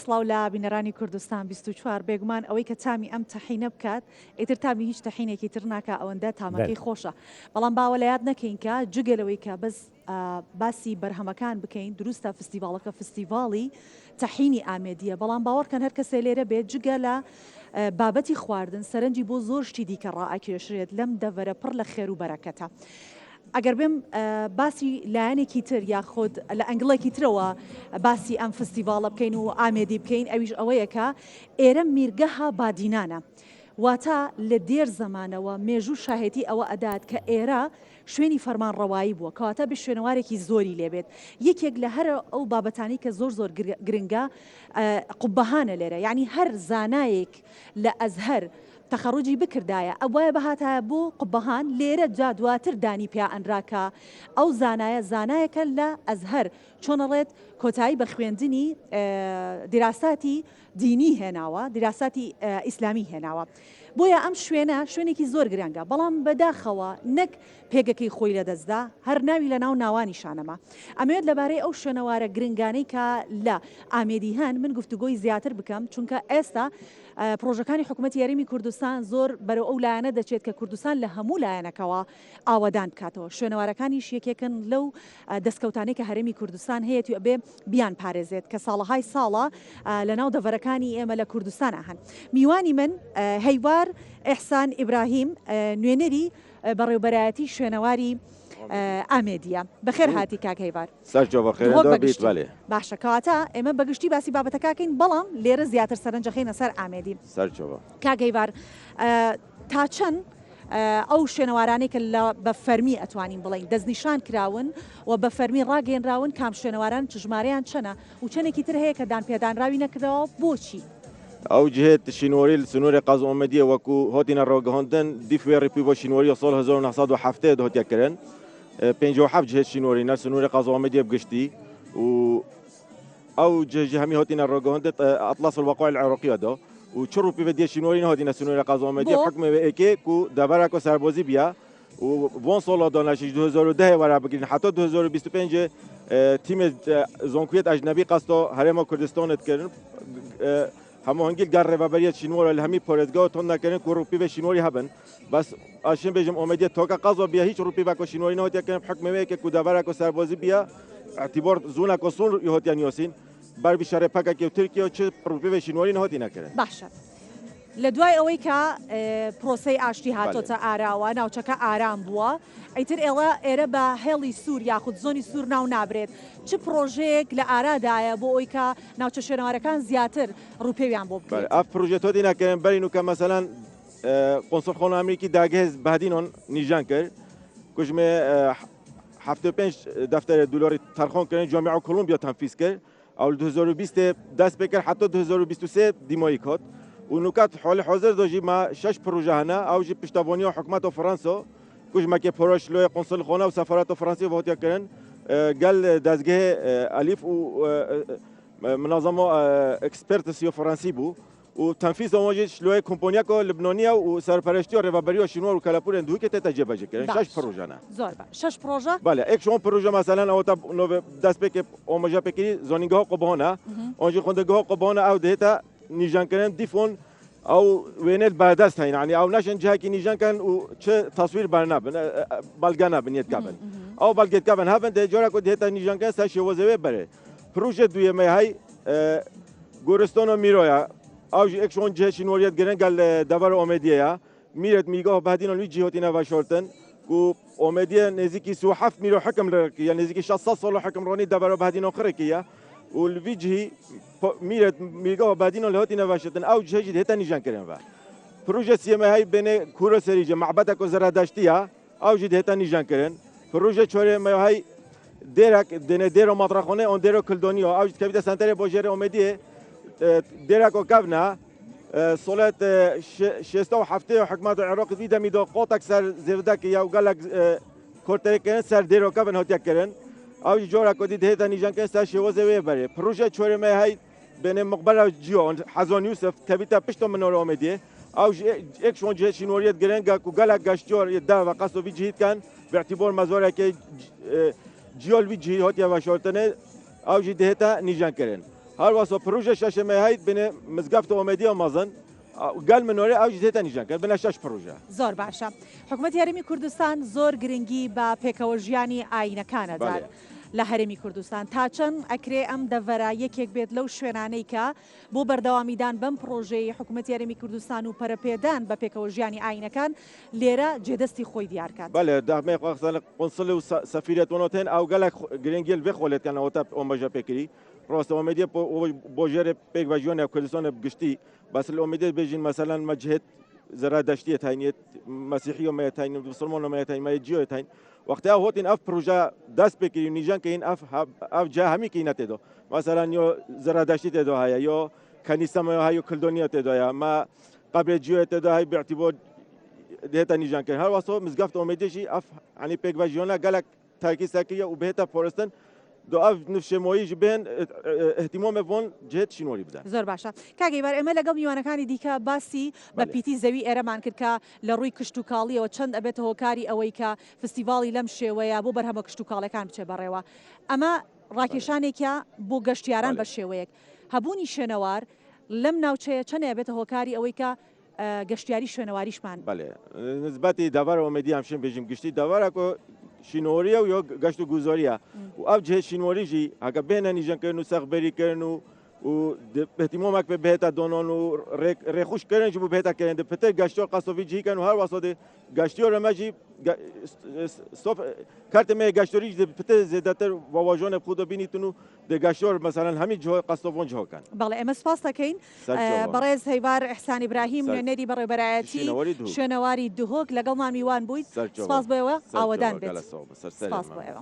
سڵاو لە بینەرانی کوردستان 24 بێگومان ئەوەی کە تامی ئەم تەحینە بکات ئیتر تامی هیچ تەحینێکی تر ناکە ئەوەندە تامەکەی خۆشە بەڵام باوەلایات نەکەین کە جگەلەوەی کە بەس باسی بەرهەمەکان بکەین دروستە فستیڤالەکە فستیڤاڵی تەحینی ئامێدیە بەڵام باوەڕکەن هەر کەسێ لێرە بێت جگە لە بابەتی خواردن سەرنجی بۆ زۆر شتی دیکە ڕائەکێشرێت لەم دەڤەرە پڕ لە خێر و بەرەکەتە. ئەگەر بێم باسی لایەنێکی تر یاخۆت لە ئەنگڵێکی ترەوە باسی ئەم فستیڤاڵە بکەین و ئامێدی بکەین ئەویش ئەوەیەکە ئێرە میرگەها بادینانە واتە لە دێر زەمانەوە مێژوو شاهێتی ئەوە ئەدات کە ئێرە شوێنی فەرمانڕەوایی بووە کەواتە بە شوێنەوارێکی زۆری لێبێت یەکێک لە هەر ئەو بابەتانی کە زۆر گرنگە قوبەهانە لێرە یعنی هەر زانایەک لە ئەزهەر تەخەڕوجی بکردایە ئەوایە بەهاتە بۆ قوبەهان لێرە جا دواتر دانی پیا ئەنراکە ئەو زانایەکە لە ئەزهەر چۆنەڵێت کۆتایی بە خوێندنی دیراساتی دینی هێناوە دیراساتی ئیسلامی هێناوە بۆیە ئەم شوێنێکی زۆر گرنگە بەڵام بەداخەوە نەک پێگەکەی خۆی لەدەستدا هەر ناوی لە ناو ناوانیشانەما ئەمەوێت لەبارەی ئەو شوێنەوارە گرنگانەی کە لە ئامێدی هەن من گفتوگۆی زیاتر بکەم چونکە ئێستا پرۆژەکانی حکوومەتی یاریمی کوردستان زۆر بەرەو ئەو لایەنە دەچێت کە کوردستان لە هەموو لایەنەکەوە ئاوەدان بکاتەوە شوێنەوارەکانیش یەکێکن لەو دەستکەوتانەی کە هەرێمی کوردستان هەیە و ئەبێ بیان پارێزێت کە ساڵەهای ساڵە لە ناو دەڤەرەکانی ئێمە لە کوردستان هەن میوانی من هەیوار ئێحسان ئیبراهیم نوێنەری بەڕێوەبەرایەتی شوێنەواری ئامێدیە بەخێر هاتی کاک هەیوار باشە کەواتە ئێمە بەگشتی باسی بابەتەکەین بەڵام لێرە زیاتر سەرنجەخینە سەر ئامێدی کاک هەیوار تا چەند ئەو شوێنەوارانەی کە بە فەرمی ئەتوانین بڵین دەستنیشان کراون و بە فەرمی ڕاگەێنراون کام شوێنەواران ژمارەیان چەنە و چەندێکی تر هەیە کە دانپێدانراوی نەکردەوە بۆچی؟ ئەو جهێت شینوەری سنووری قاز ئۆمەدیە وەکو هۆتینە ڕۆگەهۆندن دیفێڕی پی بۆ شینوەری ساڵ 1970 هۆتیەکردن 57 جهێت شینوەری نەر سنووری قاز ئۆمەدیە بگشتی و ئەو جهێ هەمی هۆتینە ڕۆگەهۆندت ئەطلاس الوقائع العراقية دا و چ روپی به شینوەری هۆتینە سنووری قاز ئۆمەدیە حکمێ ئێکێک و دەبەرەکە سەربۆزی بیا و بۆن ساڵا داناشی 2010 وەرا بگرین حتا 2025 تیم زۆنکوێت ئەژنەبی قەستۆ هەرێمە کوردستانت کردن هەموهەنگیل گەڕ ڕێبەریە شینوەرە لە هەمی پۆرێتگا تۆن نەکردن و ڕوپی بە شینوەری هەبن بەس ئاشین بێژم ئۆمەدیە تۆکە قەزۆ بیا هیچ ڕوپی بە شینوەری نەوتیەکەن حکمەوەیەکێک و دەبەرەکە سەربۆزی بیا اعتبار زوونە کۆسول هۆتیان یۆسین بەربی شەرێپەکێکی و ترکیە و چ ڕوپی بە شینوەری نەهۆتی نەکردن باشە لە دوای ئەوەی کە پرۆسەی ئاشتی هاتۆتە ئاراوە ناوچەکە ئارام بووە ئەیتر ئێرە بە هێڵی سوور یاخود زۆنی سوور ناو نابرێت چ پرۆژەیەک لە ئارادایە بۆ ئەوی کە ناوچە شوێنەوارەکان زیاتر ڕوپێویان بۆ بکرێت ئەف پرۆژە تۆتی نەکردن بەرین و کە مەسەلەن قۆنسڵخۆنە ئەمریکی داگەهێز بەهدینۆن نیژان کرد کوژمێ 75 دەفتەرە دولاری تەرخۆنکردن جامعە کۆلۆمبیا تەنفیز کرد ئەو 2020 دەست پێ کرد حتا 2023 دیمایی کۆت و نکات حال حاضر داشتی ما 6 پروژه هنه اوجی پشتوانی حکومت فرانسه کج مکه پروژه لوی قنصل خانه و سفارت فرانسه وقتی کردن قال دزگه الیف و منظمه اکسپرت سیو فرانسی بو و تنفیذ اوجش لوی کمپانیا کو لبنانیه و سرپرستی و رهبری و شنوار و کلاپور اندوی که تجربه کردن 6 پروژه نه زور با 6 پروژه بله یک شما پروژه مثلا او تا نو دست به که اومجا پکری زونینگ ها قبهانه اونجا خوندگاه ها قبهانه او دهتا نیجان کردن دیفون او وينت بعدست هين يعني او نشن جهكي نيجان كان و تصوير برنابن بلغانا بنيت كابن او بلغت كابن هافن ده جورا كو دهتا نيجان كان ساشي وزوي بره پروژه دوی ما هي گورستان میرویا او اكشون جه شنوریت گرن قال دبر اومدیه میرت میگه بعدين لوی جهاتینا و شورتن و اومدیه نزیکی سو حف میرو حکم يعني نزیکی 600 سال حکم رانی دبر بعدين اخره کیه والفيجي ميرت ميلقاها بعدين اللي هاتي نواشتن أو جهة هتا نيجان كريم با بروجة سيما هاي بين كورة سريجة معبدك وزرادشتيها أو جهة هتا نيجان كريم بروجة شوري ما هاي ديرك ديرو مطرخونه اون ديرو كلدونيو أو جهة كبيرة سنتري بوجري أمديه ديرك وكابنا صلاة شستا وحفته وحكمات العراق فيدا ميدو قوتك سر زردك يا وقالك كورتريكن سر ديرو كابن هاتي كريم او جورا کدی دهتا نیجان که ساشی وزوی بره پروژه چوری ما هی بین مقبره جیو حزان یوسف کبیتا پشت منور آمدیه او یک شون جه شنوریت گرنگا کو گلک گشتیار یده و قصد وی جهید کن باعتبار مزاره که جیال وی جهی هاتیا و شورتنه او جی دهتا نیجان کرن هەروەسۆ پروژە شەشەمە هەیت بنێ مزگەفتە ئۆمێدی و مەزن گەل منۆرە ئەو جێتە نیژان کرد بنە 6 پروژە. زۆر باشە. حکوومەت یاریمی کوردستان زۆر گرنگی بە پێکەوە ژیانی ئاینەکانەدات لە هەرێمی کوردستان تا چەند ئەکرێ ئەم دەڤەرە یەکێک بێت لەو شوێنانەی کە بۆ بەردەوامیدان بەم پرۆژەی حکوومەت یاریمی کوردستان و پەرەپێدان بە پێکەوە ژیانی ئاینەکان لێرە جێدەستی خۆی دیارکات. بەێ داخمەی قۆنسڵ و سەفیرەتۆنۆتێن ئەو گەلک گرنگیل بێ خۆلێتیانەوەتە ئۆمەژە پێکری ڕۆستە ئۆمێدیە بۆ ژێرە پێک بە ژیۆنە کوردستانە گشتی بەس لە ئۆمێدیێت بێژین مەسەلەن مەجهێت زەرادەشتیە تاینێت مەسیحی و مەیەتین و سڵمۆن و مەیەتین مەیەجیۆتین وقتها هۆتین ئەف پروژە دەست پێکردی و نیژان کەین ئەف جا هەمیکی نەتێدۆ مەسەلەن یۆ زەرادەشتی تێدۆ هەیە یۆ کەنیسەمە هەیە و کلدۆنیە تێدۆیە مە قەبرێجیۆ تێدۆ هەی بێعتی بۆ دێتە نیژانکردن هەروەسۆ مزگەفت ئۆمێدیشی ئەف عنی پێک بە ژیۆنە گەلک تاکی سەکریە و بهێتە پۆرستن دو ئەف نفشێمۆییش بێن احتیمۆمە بۆن جێت شینۆری بدەن. زۆر باشە کاگەیبار ئێمە لەگەڵ میوانەکانی دیکە باسی بە پیتی زەوی ئێرەمان کرد کە لە ڕووی کشت و کاڵیەوە چەند ئەبێتە هۆکاری ئەوەی کە فستیڤاڵی لەم شێوەیە بۆ بەرهەمە کشت و کاڵەکان بچێ بەڕێوە ئەمە ڕاکێشانێکە بۆ گەشتیاران بە شێوەیەک هەبوونی شوێنەوار لەم ناوچەیە چەند ئەبێتە هۆکاری ئەوەی کە گەشتیاری شوێنەواریشمان بەێ نسبەتی داوارە ئۆمێدی ئەم شێن بێژیم گشتی داوارە شینۆریە و یۆ گەشت و گوزۆریە و ئەو جێ شینۆریژی هەکە بێنە نیژەنکردن و سەخبەریکردن و احتیمۆمەک پێ بهێتە دۆنۆن و ڕێخوشکردنی بوو بهێتەکردن پتە گەشتۆ قەسۆڤیجیکەن و هەروەسۆدێ گەشتیۆ ڕەمەژی کارتمێ گەشتۆریش پتە زێدەتر وەواژۆنە خودە بینیتن و دەگەشتۆر مەسەرەن هەمی جۆ قەسۆڤۆن جۆکەن. بەڵێ ئێمە سپاس دەکەین بەڕێز هەیوار ئەحسان ئیبراهیم نوێنەری بەڕێوەبەرایەتی شوێنەواری دهۆک لەگەڵمان میوان بوویت سپاس بۆ ئێوە ئاوەدان بێت. سپاس بۆ ئێوە.